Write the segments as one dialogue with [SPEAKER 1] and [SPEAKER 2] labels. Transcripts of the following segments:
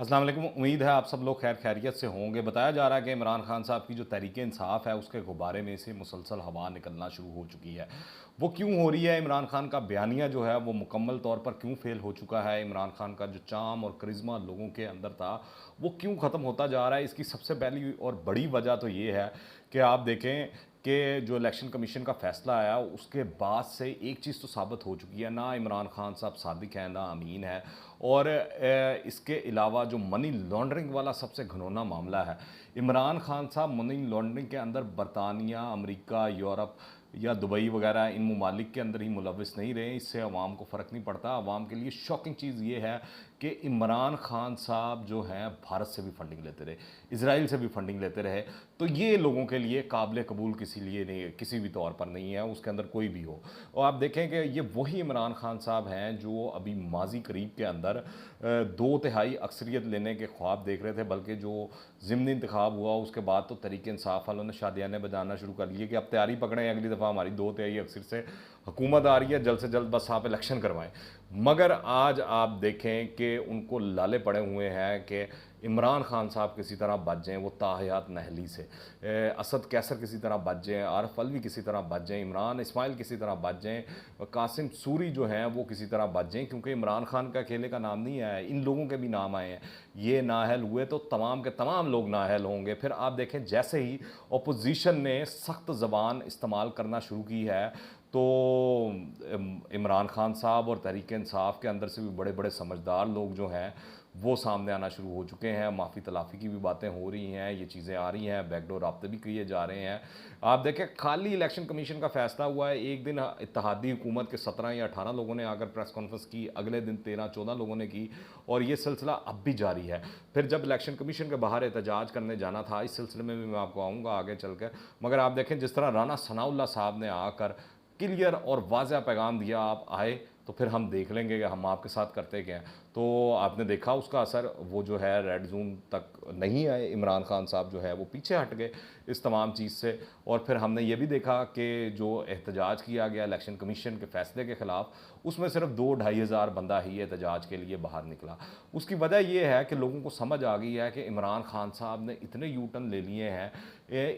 [SPEAKER 1] अस्सलाम वालेकुम। उम्मीद है आप सब लोग खैर खैरियत से होंगे। बताया जा रहा है कि इमरान खान साहब की जो तहरीक-ए-इंसाफ है उसके गुब्बारे में से मुसलसल हवा निकलना शुरू हो चुकी है। वो क्यों हो रही है? इमरान खान का बयानिया जो है वो मुकम्मल तौर पर क्यों फ़ेल हो चुका है? इमरान खान का जो चार्म और करिश्मा लोगों के अंदर था वो क्यों ख़त्म होता जा रहा है? इसकी सबसे पहली और बड़ी वजह तो ये है कि आप देखें कि जो इलेक्शन कमीशन का फ़ैसला आया उसके बाद से एक चीज़ तो साबित हो चुकी है, ना इमरान खान साहब सादिक हैं ना अमीन है। और इसके अलावा जो मनी लॉन्ड्रिंग वाला सबसे घिनौना मामला है, इमरान खान साहब मनी लॉन्ड्रिंग के अंदर बरतानिया, अमेरिका, यूरोप या दुबई वगैरह इन ममालिक के अंदर ही मुलविस नहीं रहे। इससे अवाम को फ़र्क नहीं पड़ता। अवाम के लिए शॉकिंग चीज़ ये है कि इमरान खान साहब जो हैं भारत से भी फंडिंग लेते रहे, इसराइल से भी फंडिंग लेते रहे। तो ये लोगों के लिए काबिल कबूल किसी लिए नहीं, किसी भी तौर पर नहीं है, उसके अंदर कोई भी हो। और आप देखें कि ये वही इमरान खान साहब हैं जो अभी माजी करीब के अंदर 2/3 अक्सरियत लेने के ख्वाब देख रहे थे, बल्कि जो ज़िमनी इंतखाब हुआ उसके बाद तो तहरीक इंसाफ वालों ने शादियाने बजाना शुरू कर लिए कि अब तैयारी पकड़ें, अगली दफ़ा हमारी 2/3 अक्सर से हुकूमत आ रही है, जल्द से जल्द बस आप इलेक्शन करवाएं। मगर आज आप देखें कि उनको लाले पड़े हुए हैं कि इमरान खान साहब किसी तरह बच जाएँ, वो ताहयात नहली से, असद कैसर किसी तरह बच जाएँ, आरफ अलवी किसी तरह बच जाएँ, इमरान इस्माइल किसी तरह बच जाएँ, कासिम सूरी जो हैं वो किसी तरह बच जाएँ, क्योंकि इमरान खान का अकेले का नाम नहीं आया है, इन लोगों के भी नाम आए हैं। ये नाअहल हुए तो तमाम के तमाम लोग नाअहल होंगे। फिर आप देखें जैसे ही अपोजिशन ने सख्त ज़बान इस्तेमाल करना शुरू की है, तो इमरान खान साहब और तहरीक इंसाफ के अंदर से भी बड़े बड़े समझदार लोग जो हैं वो सामने आना शुरू हो चुके हैं। माफ़ी तलाफ़ी की भी बातें हो रही हैं, ये चीज़ें आ रही हैं, बैकडोर राब्ते भी किए जा रहे हैं। आप देखें खाली इलेक्शन कमीशन का फ़ैसला हुआ है, एक दिन इत्तेहादी हुकूमत के 17 या 18 लोगों ने आकर प्रेस कॉन्फ्रेंस की, अगले दिन 13-14 लोगों ने की, और ये सिलसिला अब भी जारी है। फिर जब इलेक्शन कमीशन के बाहर एहतजाज करने जाना था, इस सिलसिले में भी मैं आपको आऊँगा आगे चल कर, मगर आप देखें जिस तरह राना सनाउल्लाह साहब ने आकर क्लियर और वाज़ेह पैगाम दिया, आप आए तो फिर हम देख लेंगे कि हम आपके साथ करते क्या हैं। तो आपने देखा उसका असर, वो जो है रेड जोन तक नहीं आए, इमरान खान साहब जो है वो पीछे हट गए इस तमाम चीज़ से। और फिर हमने ये भी देखा कि जो एहतजाज किया गया इलेक्शन कमीशन के फ़ैसले के ख़िलाफ़, उसमें सिर्फ 2-2.5 हज़ार बंदा ही एहतजाज के लिए बाहर निकला। उसकी वजह ये है कि लोगों को समझ आ गई है कि इमरान खान साहब ने इतने यू टर्न ले लिए हैं,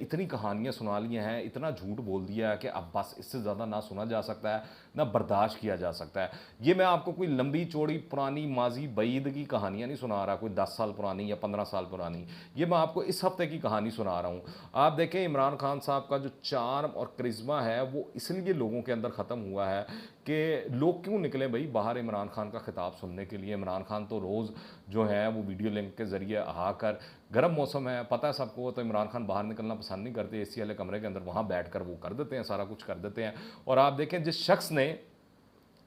[SPEAKER 1] इतनी कहानियाँ सुना ली हैं, इतना झूठ बोल दिया है कि अब बस इससे ज़्यादा ना सुना जा सकता है, ना बर्दाश्त किया जा सकता है। ये मैं आपको कोई लंबी चौड़ी पुरानी माजी बईद की कहानियाँ नहीं सुना रहा, कोई 10 साल पुरानी या 15 साल पुरानी। ये मैं आपको इस हफ्ते की कहानी सुना रहा हूँ। आप देखें इमरान खान साहब का जो चार्म और करिश्मा है वो इसलिए लोगों के अंदर ख़त्म हुआ है कि लोग क्यों निकले भाई बाहर इमरान खान का खिताब सुनने के लिए। इमरान खान तो रोज़ जो है वो वीडियो लिंक के ज़रिए आकर, गर्म मौसम है पता है सबको, तो इमरान खान बाहर निकलना पसंद नहीं करते, एसी वाले कमरे के अंदर वहाँ बैठकर वो कर देते हैं, सारा कुछ कर देते हैं। और आप देखें जिस शख्स ने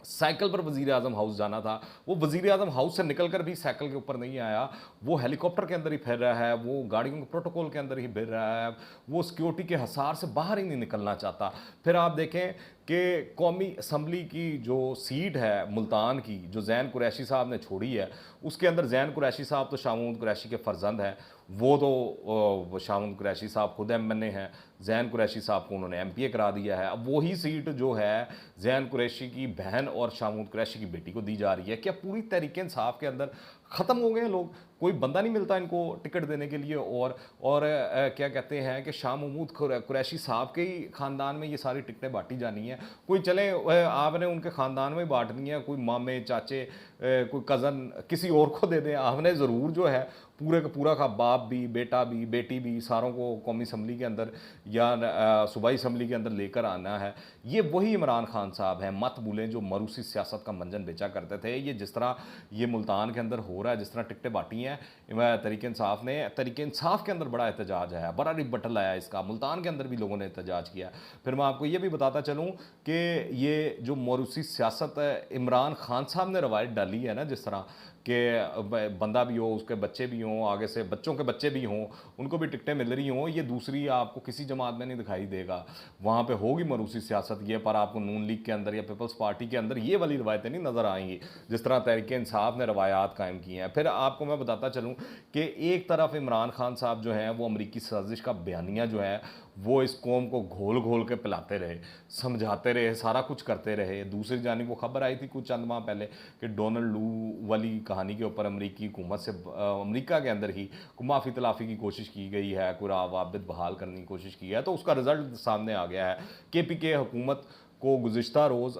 [SPEAKER 1] साइकिल पर वज़ीर आज़म हाउस जाना था, वो वज़ीर आज़म हाउस से निकल कर भी साइकिल के ऊपर नहीं आया, वो हेलीकॉप्टर के अंदर ही फिर रहा है, वो गाड़ियों के प्रोटोकॉल के अंदर ही फिर रहा है, वो सिक्योरिटी के हसार से बाहर ही नहीं निकलना चाहता। फिर आप देखें कि कौमी असम्बली की जो सीट है मुल्तान की, जो ज़ैन कुरैशी साहब ने छोड़ी है, उसके अंदर ज़ैन कुरैशी साहब तो शाह महमूद कुरैशी के फ़र्जंद हैं, वो तो शाह महमूद कुरैशी साहब खुद एमएनए हैं, ज़ैन कुरैशी साहब को उन्होंने एमपीए करा दिया है। अब वही सीट जो है ज़ैन कुरैशी की बहन और शाह महमूद कुरैशी की बेटी को दी जा रही है। क्या पूरी तहरीक इंसाफ के अंदर ख़त्म हो गए हैं लोग? कोई बंदा नहीं मिलता इनको टिकट देने के लिए। और क्या कहते हैं कि शाह महमूद कुरैशी साहब के ही ख़ानदान में ये सारी टिकटें बांटी जानी है। कोई चले आपने उनके ख़ानदान में बांटनी है, कोई मामे चाचे कोई कज़न किसी और को दे दें, आपने ज़रूर जो है पूरे का पूरा का बाप भी, बेटा भी, बेटी भी, सारों को कौमी असम्बली के अंदर या सूबाई असम्बली के अंदर लेकर आना है। ये वही इमरान खान साहब हैं, मत भूलें, जो मरूसी सियासत का मंजन बेचा करते थे। ये जिस तरह ये मुल्तान के अंदर हो रहा है, जिस तरह टिकटें बांटी हैं तहरीक इंसाफ ने, तहरीक इंसाफ के अंदर बड़ा एहतजाज है, बड़ा रिबटल आया इसका, मुल्तान के अंदर भी लोगों ने एहतजाज किया। फिर मैं आपको ये भी बताता चलूँ कि ये जो मरूसी सियासत है इमरान खान साहब ने रवायत डाली है ना, जिस तरह कि बंदा भी हो, उसके बच्चे भी हों, आगे से बच्चों के बच्चे भी हों, उनको भी टिकटें मिल रही हों, ये दूसरी आपको किसी जमात में नहीं दिखाई देगा। वहाँ पे होगी मरूसी सियासत, ये पर आपको नून लीग के अंदर या पीपल्स पार्टी के अंदर ये वाली रवायतें नहीं नज़र आएंगी जिस तरह तहरीक इंसाफ ने रवायात कायम की हैं। फिर आपको मैं बताता चलूँ कि एक तरफ इमरान खान साहब जो हैं वो अमरीकी साजिश का बयानिया जो है वो इस कौम को घोल घोल के पिलाते रहे, समझाते रहे, सारा कुछ करते रहे। दूसरी जानिब वो खबर आई थी कुछ चंद माह पहले कि डोनाल्ड लू वाली कहानी के ऊपर अमरीकी हुकूमत से अमरीका के अंदर ही माफ़ी तलाफ़ी की कोशिश की गई है, कोई रवाबित बहाल करने की कोशिश की है, तो उसका रिजल्ट सामने आ गया है। KPK हुकूमत को गुज़िश्ता रोज़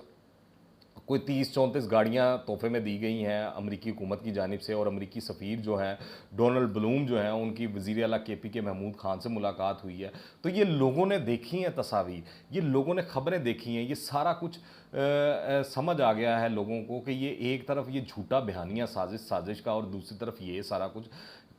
[SPEAKER 1] कोई 30-34 गाड़ियाँ तोहफे में दी गई हैं अमरीकी हुकूमत की जानिब से, और अमरीकी सफ़ीर जो हैं डोनाल्ड ब्लूम जो हैं उनकी वज़ीर आला KPK महमूद खान से मुलाकात हुई है। तो ये लोगों ने देखी हैं तस्वीर, ये लोगों ने खबरें देखी हैं, ये सारा कुछ समझ आ गया है लोगों को कि ये एक तरफ ये झूठा बयानिया साजिश का, और दूसरी तरफ ये सारा कुछ।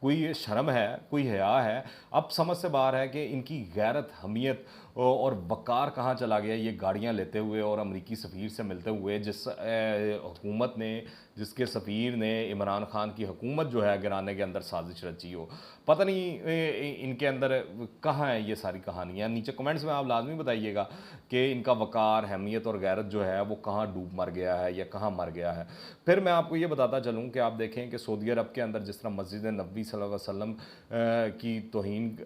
[SPEAKER 1] कोई शर्म है, कोई हया है? अब समझ से बाहर है कि इनकी गैरत, हमियत और वक़ार कहाँ चला गया। ये गाड़ियाँ लेते हुए और अमरीकी सफ़ीर से मिलते हुए, जिस हुकूमत ने, जिसके सफ़ीर ने इमरान खान की हुकूमत जो है गिराने के अंदर साजिश रची हो। पता नहीं इनके अंदर कहाँ है ये सारी कहानियाँ। नीचे कमेंट्स में आप लाजमी बताइएगा कि इनका वक़ार, अहमियत और गैरत जो है वो कहाँ डूब मर गया है या कहाँ मर गया है। फिर मैं आपको ये बताता चलूँ कि आप देखें कि सऊदी अरब के अंदर जिस तरह मस्जिद नबवी सल्लल्लाहु अलैहि वसल्लम की तौहीन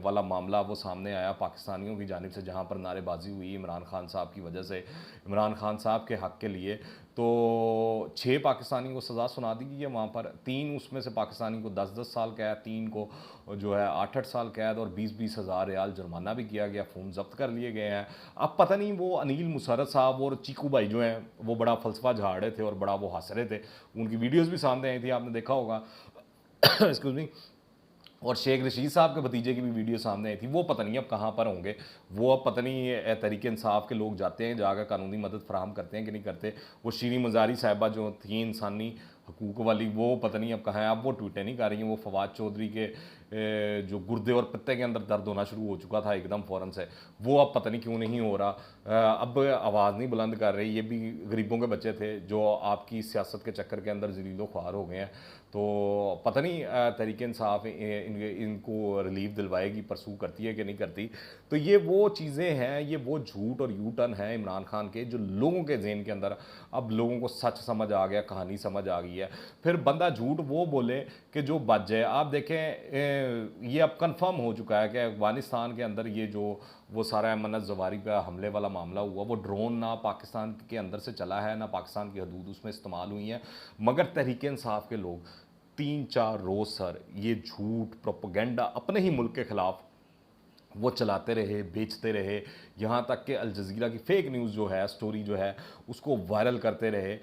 [SPEAKER 1] वाला मामला वो सामने आया पाकिस्तानियों की जानिब से, जहाँ पर नारेबाजी हुई इमरान खान साहब की वजह से, इमरान खान साहब के हक़ के लिए। तो 6 पाकिस्तानी को सज़ा सुना दी गई है वहाँ पर। 3 उसमें से पाकिस्तानी को 10-10 साल कैद, 3 को जो है 8-8 साल कैद और 20-20 हज़ार रियाल जुर्माना भी किया गया, फ़ोन जब्त कर लिए गए हैं। अब पता नहीं वो अनिल मुशर्रफ साहब और चीकू भाई जो हैं वो बड़ा फ़लसफ़ा झाड़ रहे थे और बड़ा वो हँस रहे थे। उनकी वीडियोज़ भी सामने आई थी, आपने देखा होगा। Excuse me. और शेख रशीद साहब के भतीजे की भी वीडियो सामने आई थी। वो पता नहीं अब कहाँ पर होंगे। वो अब पता नहीं तहरीक इंसाफ के लोग जाते हैं, जाकर कानूनी मदद फराहम करते हैं कि नहीं करते। वो शीरी मज़ारी साहिबा जो थी इंसानी हकूक़ वाली, वो पता नहीं अब कहाँ हैं। अब वो ट्वीटें नहीं कर रही हैं। वो फवाद चौधरी के जो गुर्दे और पित्ते के अंदर दर्द होना शुरू हो चुका था एकदम फ़ौरन से, वो अब पता नहीं क्यों नहीं हो रहा। अब आवाज़ नहीं बुलंद कर रही। ये भी गरीबों के बच्चे थे जो आपकी सियासत के चक्कर के अंदर ज़लीलो ख्वार हो गए हैं। तो पता नहीं तहरीक इंसाफ इनको रिलीफ दिलवाएगी, परसू करती है कि नहीं करती। तो ये वो चीज़ें हैं, ये वो झूठ और यू टर्न है इमरान खान के, जो लोगों के ज़हन के अंदर अब लोगों को सच समझ आ गया, कहानी समझ आ गई है। फिर बंदा झूठ वो बोले कि जो बच जाए। आप देखें ये अब कंफर्म हो चुका है कि अफगानिस्तान के अंदर ये जो वो सारा अमन जवारी पे हमले वाला मामला हुआ, वो ड्रोन ना पाकिस्तान के अंदर से चला है, ना पाकिस्तान की हदूद उसमें इस्तेमाल हुई हैं, मगर तहरीक इंसाफ के लोग 3-4 रोज़ सर ये झूठ प्रोपेगेंडा अपने ही मुल्क के ख़िलाफ़ वो चलाते रहे, बेचते रहे। यहाँ तक कि अल जज़ीरा की फ़ेक न्यूज़ जो है, स्टोरी जो है, उसको वायरल करते रहे।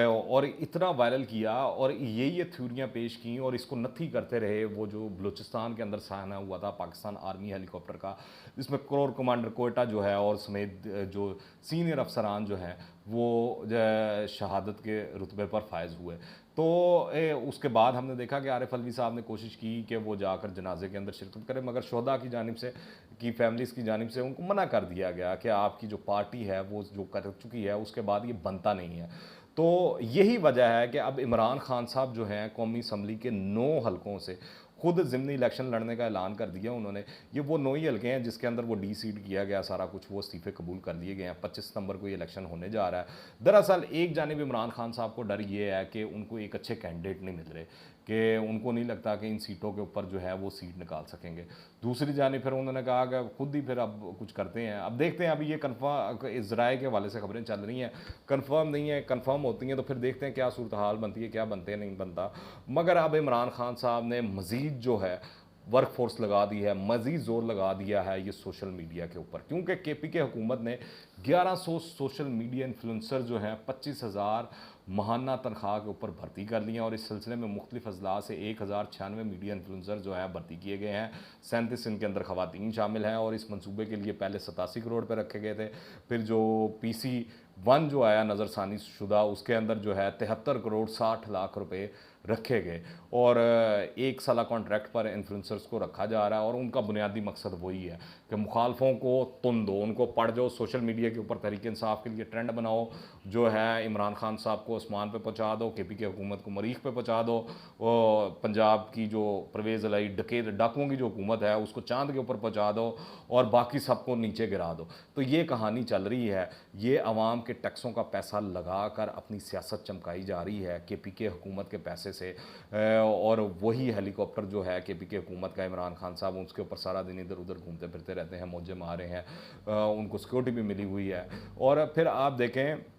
[SPEAKER 1] और इतना वायरल किया और ये थ्योरियाँ पेश की और इसको नत्थी करते रहे। वो जो बलूचिस्तान के अंदर सामना हुआ था पाकिस्तान आर्मी हेलीकॉप्टर का, जिसमें कोर कमांडर कोयटा जो है और समेत जो सीनियर अफसरान जो हैं वो शहादत के रुतबे पर फायज़ हुए। तो उसके बाद हमने देखा कि आरिफ अलवी साहब ने कोशिश की कि वो जाकर जनाजे के अंदर शिरकत करें, मगर शोहदा की जानिब से, की फैमिलीज़ की जानिब से उनको मना कर दिया गया कि आपकी जो पार्टी है वो जो कर चुकी है उसके बाद ये बनता नहीं है। तो यही वजह है कि अब इमरान खान साहब जो हैं कौमी असम्बली के 9 हलकों से खुद ज़िमनी इलेक्शन लड़ने का ऐलान कर दिया उन्होंने। ये वो 9 ही हलके हैं जिसके अंदर वो सीट किया गया सारा कुछ, वो इस्तीफ़े कबूल कर लिए गए हैं। 25 सितंबर को ये इलेक्शन होने जा रहा है। दरअसल एक जानिब इमरान खान साहब को डर ये है कि उनको एक अच्छे कैंडिडेट नहीं मिल रहे, कि उनको नहीं लगता कि इन सीटों के ऊपर जो है वो सीट निकाल सकेंगे। दूसरी जानिब फिर उन्होंने कहा कि खुद ही फिर अब कुछ करते हैं। अब देखते हैं, अभी ये कन्फर्म इजराय के हवाले से खबरें चल रही हैं, कन्फर्म नहीं है। कन्फर्म होती हैं तो फिर देखते हैं क्या सूरत हाल बनती है, क्या बनते हैं, नहीं बनता। मगर अब इमरान खान साहब ने मज़ीद जो है वर्क फोर्स लगा दी है, मज़ीद ज़ोर लगा दिया है ये सोशल मीडिया के ऊपर, क्योंकि KPK हुकूमत ने 1100 सोशल मीडिया इन्फ्लुएंसर जो हैं 25,000 माहाना तनख्वाह के ऊपर भर्ती कर लिया, और इस सिलसिले में मुख्तलिफ अजला से 1096 मीडिया इन्फ्लुएंसर जो है भर्ती किए गए हैं। 37 इनके अंदर ख़वातीन शामिल हैं, और इस मनसूबे के लिए पहले 87 करोड़ पर रखे गए थे। फिर जो PC1 जो आया नज़रसानी शुदा, उसके अंदर जो है 73 करोड़ 60 लाख रुपए रखे गए, और 1 साल कॉन्ट्रैक्ट पर इन्फ्लुएंसर्स को रखा जा रहा है। और उनका बुनियादी मकसद वही है कि मुखालफों को तुन दो, उनको पढ़ जाओ, सोशल मीडिया के ऊपर तहरीक इंसाफ के लिए ट्रेंड बनाओ, जो है इमरान खान साहब को आसमान पे पहुंचा दो, KPK हुकूमत को मरीख पे पहुंचा दो, और पंजाब की जो परवेज़ अलाई डाकुओं की जो हुकूमत है उसको चांद के ऊपर पहुंचा दो, और बाकी सबको नीचे गिरा दो। तो ये कहानी चल रही है। ये आवाम के टैक्सों का पैसा लगा कर अपनी सियासत चमकाई जा रही है, KPK हुकूमत के पैसे अरसे से और वही हेलीकॉप्टर जो है KP की हुकूमत का, इमरान खान साहब उसके ऊपर सारा दिन इधर उधर घूमते फिरते रहते हैं, मौजे मारे हैं, उनको सिक्योरिटी भी मिली हुई है। और फिर आप देखें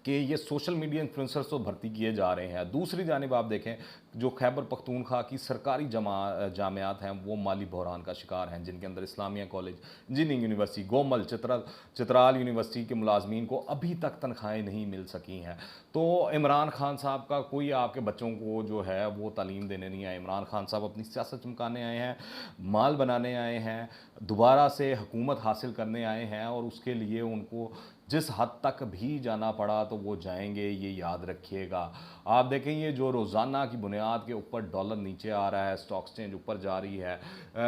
[SPEAKER 1] कि ये सोशल मीडिया इन्फ्लुएंसर्स तो भर्ती किए जा रहे हैं। दूसरी जानिब आप देखें जो खैबर पख्तूनख्वा की सरकारी जामियात हैं वो माली बहरान का शिकार हैं, जिनके अंदर Islamia college, engineering university, Gomal, Chitral university के मुलाजमीन को अभी तक तनख्वाहें नहीं मिल सकी हैं। तो इमरान खान साहब का कोई आपके बच्चों को जो है वो तालीम देने नहीं आए। इमरान खान साहब अपनी सियासत चमकाने आए हैं, माल बनाने आए हैं, दोबारा से हुकूमत हासिल करने आए हैं, और उसके लिए उनको जिस हद तक भी जाना पड़ा तो वो जाएंगे, ये याद रखिएगा। आप देखें ये जो रोज़ाना की बुनियाद के ऊपर डॉलर नीचे आ रहा है, स्टॉक एक्सचेंज ऊपर जा रही है,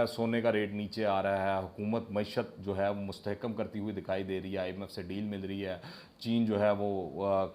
[SPEAKER 1] सोने का रेट नीचे आ रहा है, हुकूमत मईशत जो है वो मुस्तहकम करती हुई दिखाई दे रही है, IMF से डील मिल रही है, चीन जो है वो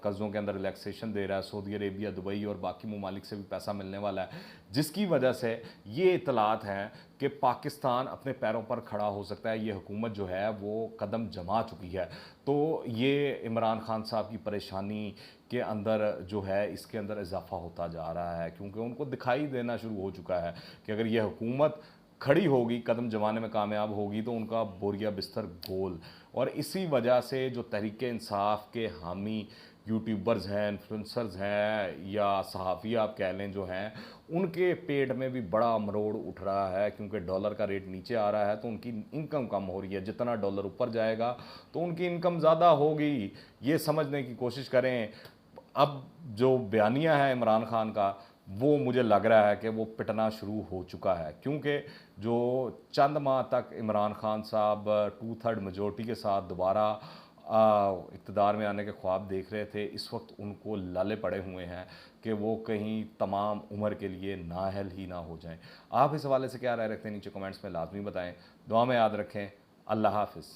[SPEAKER 1] कर्ज़ों के अंदर रिलैक्सेशन दे रहा है, सऊदी अरेबिया, दुबई और बाकी ममालिक से भी पैसा मिलने वाला है, जिसकी वजह से ये इतलात हैं कि पाकिस्तान अपने पैरों पर खड़ा हो सकता है। ये हुकूमत जो है वो कदम जमा चुकी है। तो ये इमरान खान साहब की परेशानी के अंदर जो है इसके अंदर इजाफा होता जा रहा है, क्योंकि उनको दिखाई देना शुरू हो चुका है कि अगर ये हुकूमत खड़ी होगी, कदम जमाने में कामयाब होगी, तो उनका बोरिया बिस्तर गोल। और इसी वजह से जो तहरीक इंसाफ के हामी यूट्यूबर्स हैं, इन्फ्लुएंसर्स हैं, या सहाफ़ी आप कह लें जो हैं, उनके पेट में भी बड़ा मरोड़ उठ रहा है, क्योंकि डॉलर का रेट नीचे आ रहा है तो उनकी इनकम कम हो रही है। जितना डॉलर ऊपर जाएगा तो उनकी इनकम ज़्यादा होगी। ये समझने की कोशिश करें। अब जो बयानिया है इमरान खान का, वो मुझे लग रहा है कि वो पिटना शुरू हो चुका है, क्योंकि जो चंद माह तक इमरान खान साहब 2/3 मेजोरिटी के साथ दोबारा इक़्तिदार में आने के ख्वाब देख रहे थे, इस वक्त उनको लाले पड़े हुए हैं कि वो कहीं तमाम उम्र के लिए नाअहल ही ना हो जाएं। आप इस हवाले से क्या राय रखते हैं? नीचे कमेंट्स में लाजमी बताएं। दुआ में याद रखें। अल्लाह हाफ़िज़।